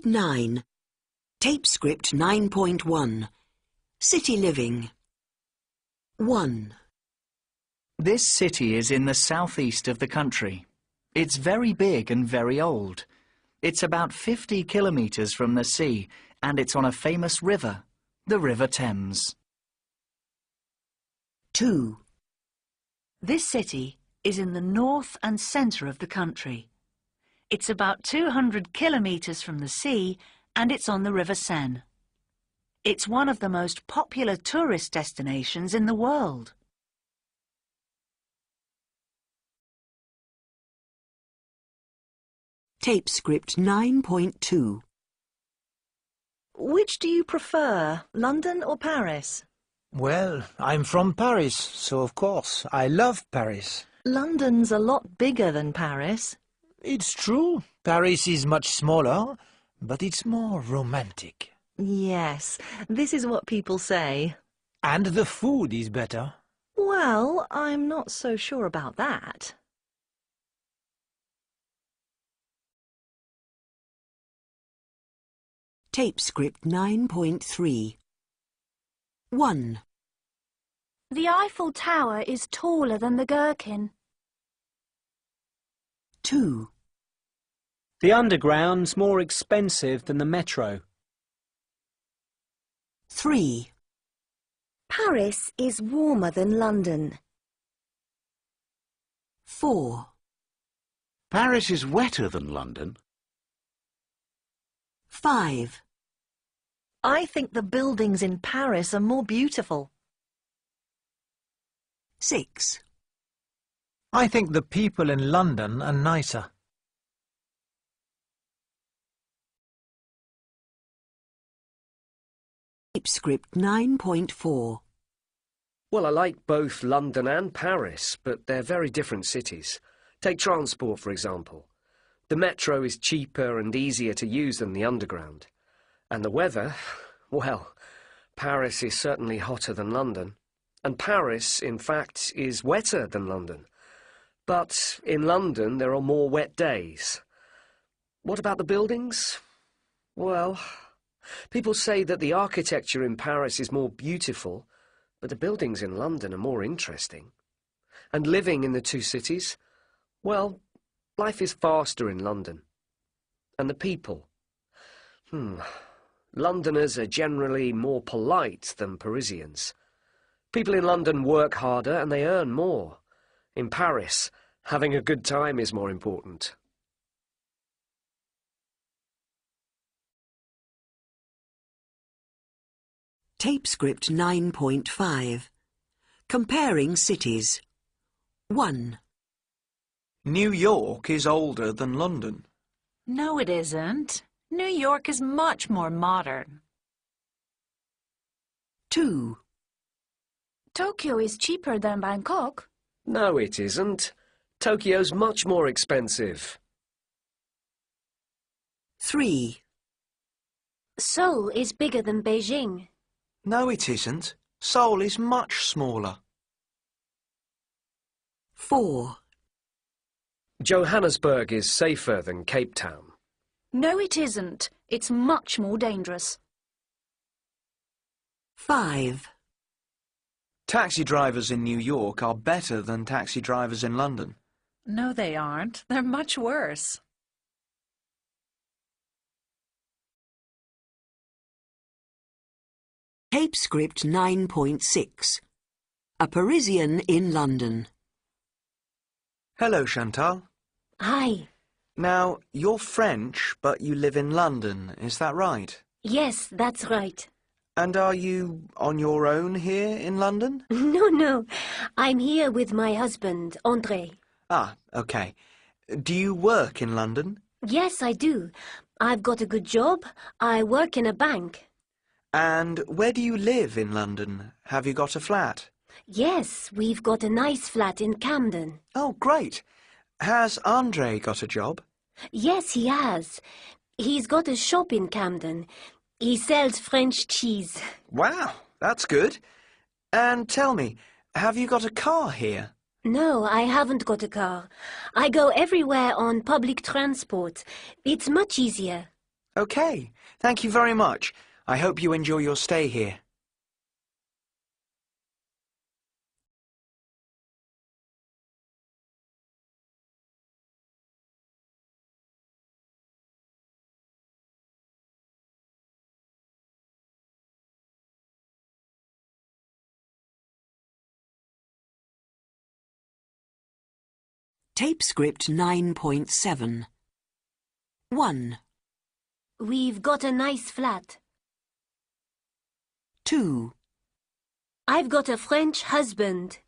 Unit 9. Tape script 9.1. City living. 1. This city is in the southeast of the country. It's very big and very old. It's about 50 kilometres from the sea, and it's on a famous river, the River Thames. 2. This city is in the north and centre of the country. It's about 200 kilometres from the sea, and it's on the River Seine. It's one of the most popular tourist destinations in the world. Tape script 9.2. Which do you prefer, London or Paris? Well, I'm from Paris, so of course, I love Paris. London's a lot bigger than Paris. It's true, Paris is much smaller, but it's more romantic. Yes, this is what people say. And the food is better. Well, I'm not so sure about that. Tape script 9.3. 1. The Eiffel Tower is taller than the Gherkin. 2. The Underground's more expensive than the Metro. 3. Paris is warmer than London. 4. Paris is wetter than London. 5. I think the buildings in Paris are more beautiful. 6. I think the people in London are nicer. Tape script 9.4. Well, I like both London and Paris, but they're very different cities. Take transport, for example. The metro is cheaper and easier to use than the Underground. And the weather, well, Paris is certainly hotter than London. And Paris, in fact, is wetter than London. But in London there are more wet days. What about the buildings? Well, people say that the architecture in Paris is more beautiful, but the buildings in London are more interesting. And living in the two cities, well, life is faster in London. And the people? Londoners are generally more polite than Parisians. People in London work harder and they earn more. In Paris, having a good time is more important. Tape script 9.5. Comparing cities. 1. New York is older than London. No, it isn't. New York is much more modern. 2. Tokyo is cheaper than Bangkok. No, it isn't. Tokyo's much more expensive. 3. Seoul is bigger than Beijing. No, it isn't. Seoul is much smaller. 4. Johannesburg is safer than Cape Town. No, it isn't. It's much more dangerous. 5. Taxi drivers in New York are better than taxi drivers in London. No, they aren't. They're much worse. Tape script 9.6. A Parisian in London. Hello, Chantal. Hi. Now, you're French, but you live in London, is that right? Yes, that's right. And are you on your own here in London? No. I'm here with my husband, André. Ah, okay. Do you work in London? Yes, I do. I've got a good job. I work in a bank. And where do you live in London? Have you got a flat? Yes, we've got a nice flat in Camden. Oh, great. Has André got a job? Yes, he has. He's got a shop in Camden. He sells French cheese. Wow, that's good. And tell me, have you got a car here? No, I haven't got a car. I go everywhere on public transport. It's much easier. OK, thank you very much. I hope you enjoy your stay here. Tape script 9.7. 1, We've got a nice flat. 2, I've got a French husband.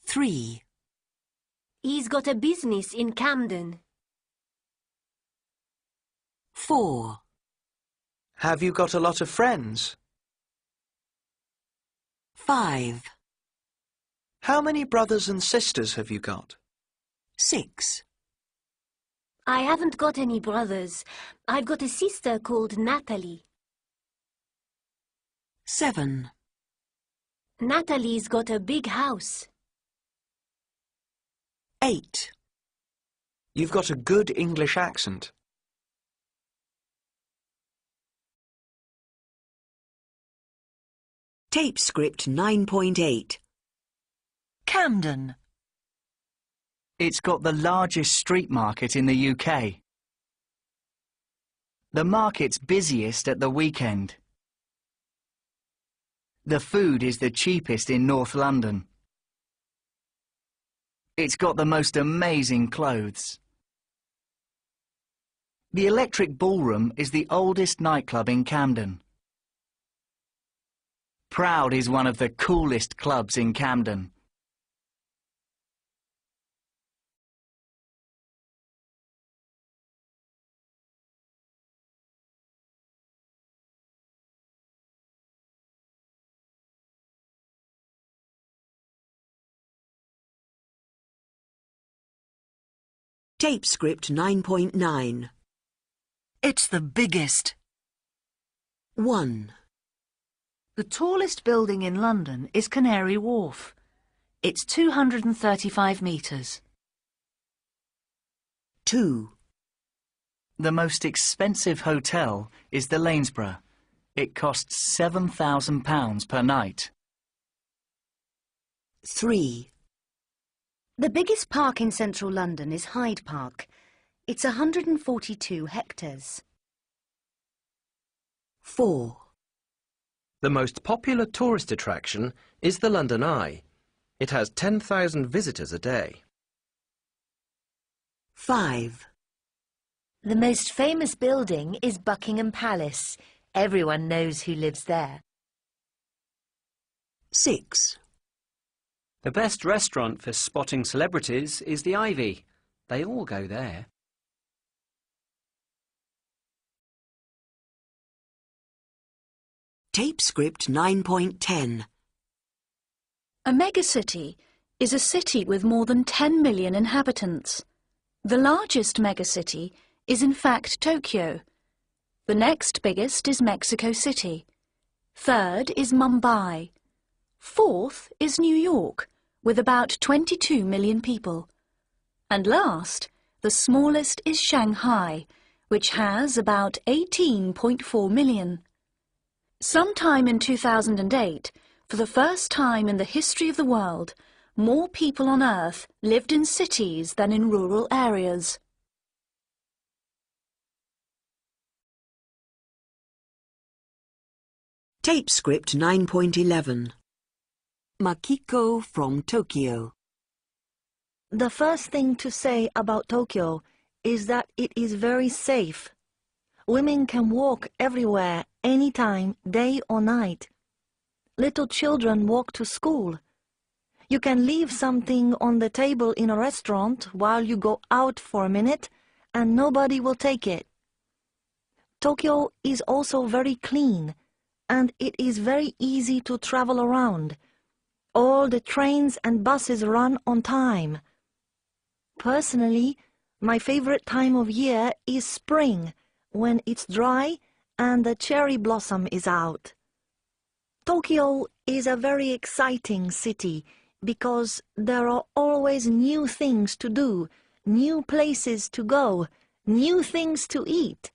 3, He's got a business in Camden. 4, Have you got a lot of friends? 5, How many brothers and sisters have you got? 6, I haven't got any brothers. I've got a sister called Natalie. 7, Natalie's got a big house. 8, You've got a good English accent. Tape script 9.8. Camden. It's got the largest street market in the UK. The market's busiest at the weekend. The food is the cheapest in North London. It's got the most amazing clothes. The Electric Ballroom is the oldest nightclub in Camden. Proud is one of the coolest clubs in Camden. Tape script 9.9. It's the biggest. 1, The tallest building in London is Canary Wharf. It's 235 metres. 2, The most expensive hotel is the Lanesborough. It costs £7,000 per night. 3, The biggest park in central London is Hyde Park. It's 142 hectares. 4, The most popular tourist attraction is the London Eye. It has 10,000 visitors a day. 5, The most famous building is Buckingham Palace. Everyone knows who lives there. 6, The best restaurant for spotting celebrities is the Ivy. They all go there. Tape script 9.10. A megacity is a city with more than 10 million inhabitants. The largest megacity is in fact Tokyo. The next biggest is Mexico City. Third is Mumbai. Fourth is New York, with about 22 million people. And last, the smallest is Shanghai, which has about 18.4 million. Sometime in 2008, for the first time in the history of the world, more people on Earth lived in cities than in rural areas. Tape script 9.11. Makiko from Tokyo. The first thing to say about Tokyo is that it is very safe. Women can walk everywhere, anytime, day or night. Little children walk to school. You can leave something on the table in a restaurant while you go out for a minute, and nobody will take it. Tokyo is also very clean, and it is very easy to travel around. All the trains and buses run on time. Personally, my favorite time of year is spring, when it's dry and the cherry blossom is out. Tokyo is a very exciting city because there are always new things to do, new places to go, new things to eat.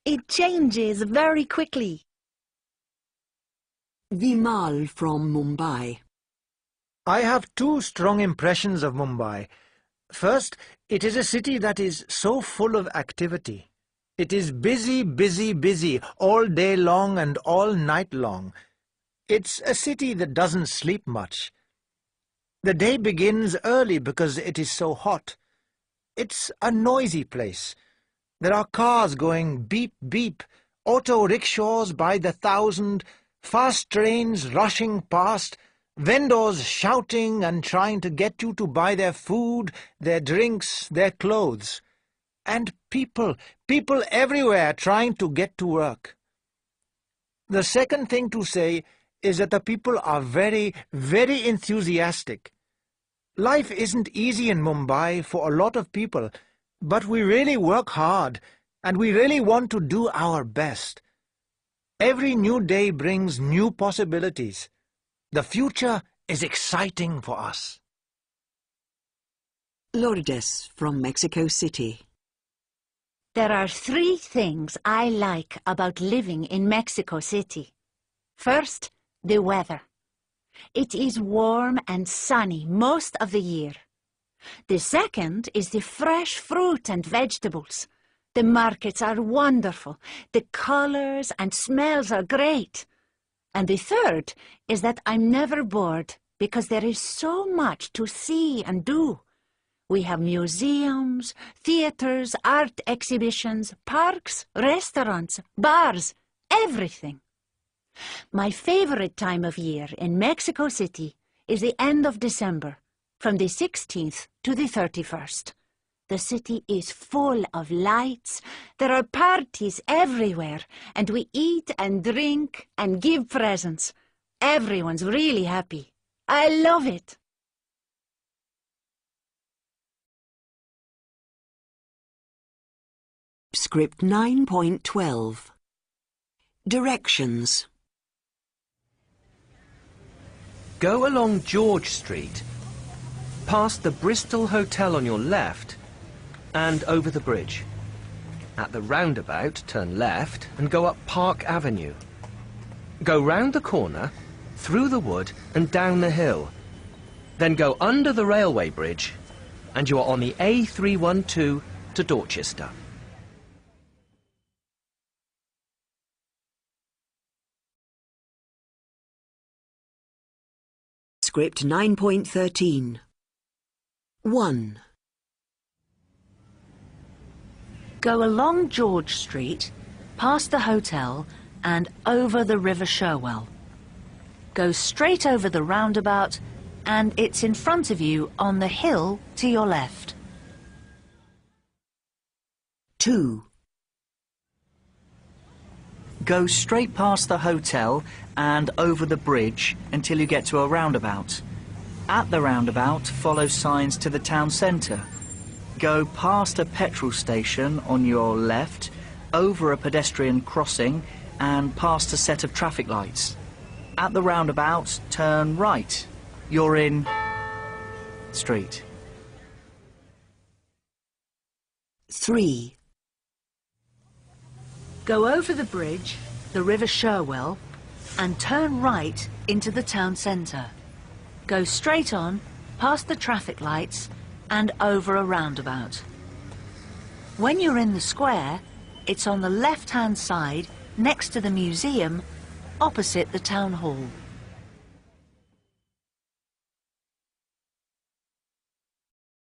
It changes very quickly. Vimal from Mumbai. I have two strong impressions of Mumbai. First, it is a city that is so full of activity. It is busy, busy, busy, all day long and all night long. It's a city that doesn't sleep much. The day begins early because it is so hot. It's a noisy place. There are cars going beep, beep, auto rickshaws by the thousand, fast trains rushing past, vendors shouting and trying to get you to buy their food, their drinks, their clothes. And people everywhere trying to get to work. The second thing to say is that the people are very, very enthusiastic. Life isn't easy in Mumbai for a lot of people, but we really work hard and we really want to do our best. Every new day brings new possibilities. The future is exciting for us. Lourdes from Mexico City. There are 3 things I like about living in Mexico City. First, the weather. It is warm and sunny most of the year. The second is the fresh fruit and vegetables. The markets are wonderful. The colors and smells are great. And the third is that I'm never bored because there is so much to see and do. We have museums, theaters, art exhibitions, parks, restaurants, bars, everything. My favorite time of year in Mexico City is the end of December, from the 16th to the 31st. The city is full of lights, there are parties everywhere, and we eat and drink and give presents. Everyone's really happy. I love it. Script 9.12. Directions. Go along George Street, past the Bristol Hotel on your left, and over the bridge. At the roundabout, turn left and go up Park Avenue. Go round the corner, through the wood and down the hill. Then go under the railway bridge and you are on the A312 to Dorchester. Script 9.13. 1. Go along George Street, past the hotel and over the River Sherwell. Go straight over the roundabout and it's in front of you on the hill to your left. 2. Go straight past the hotel and over the bridge until you get to a roundabout. At the roundabout, follow signs to the town centre. Go past a petrol station on your left, over a pedestrian crossing and past a set of traffic lights. At the roundabout, turn right. You're in street. 3. Go over the bridge, the River Sherwell, and turn right into the town centre. Go straight on, past the traffic lights, and over a roundabout. When you're in the square, it's on the left-hand side, next to the museum, opposite the town hall.